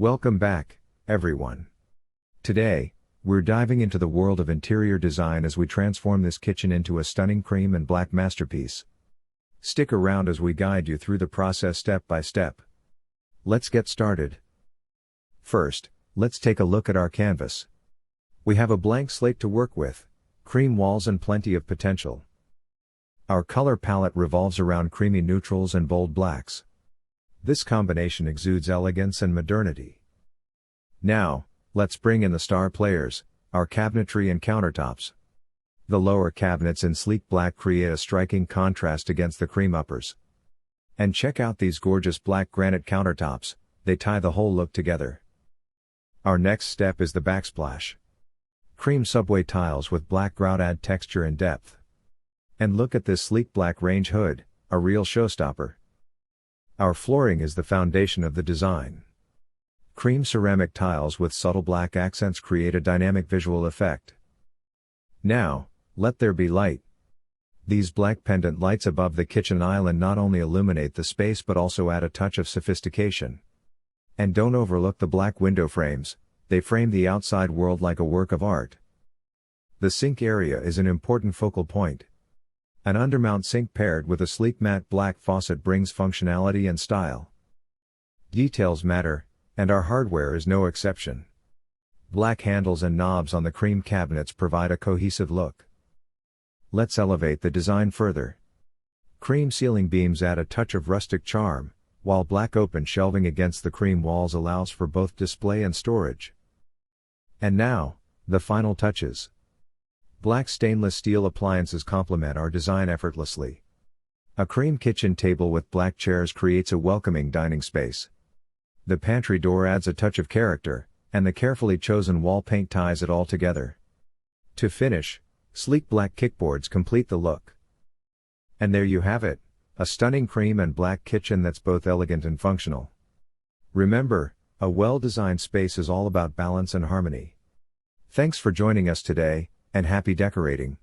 Welcome back, everyone. Today, we're diving into the world of interior design as we transform this kitchen into a stunning cream and black masterpiece. Stick around as we guide you through the process step by step. Let's get started. First, let's take a look at our canvas. We have a blank slate to work with, cream walls and plenty of potential. Our color palette revolves around creamy neutrals and bold blacks. This combination exudes elegance and modernity. Now, let's bring in the star players, our cabinetry and countertops. The lower cabinets in sleek black create a striking contrast against the cream uppers. And check out these gorgeous black granite countertops, they tie the whole look together. Our next step is the backsplash. Cream subway tiles with black grout add texture and depth. And look at this sleek black range hood, a real showstopper. Our flooring is the foundation of the design. Cream ceramic tiles with subtle black accents create a dynamic visual effect. Now, let there be light. These black pendant lights above the kitchen island not only illuminate the space but also add a touch of sophistication. And don't overlook the black window frames, they frame the outside world like a work of art. The sink area is an important focal point. An undermount sink paired with a sleek matte black faucet brings functionality and style. Details matter, and our hardware is no exception. Black handles and knobs on the cream cabinets provide a cohesive look. Let's elevate the design further. Cream ceiling beams add a touch of rustic charm, while black open shelving against the cream walls allows for both display and storage. And now, the final touches. Black stainless steel appliances complement our design effortlessly. A cream kitchen table with black chairs creates a welcoming dining space. The pantry door adds a touch of character, and the carefully chosen wall paint ties it all together. To finish, sleek black kickboards complete the look. And there you have it, a stunning cream and black kitchen that's both elegant and functional. Remember, a well-designed space is all about balance and harmony. Thanks for joining us today, and happy decorating!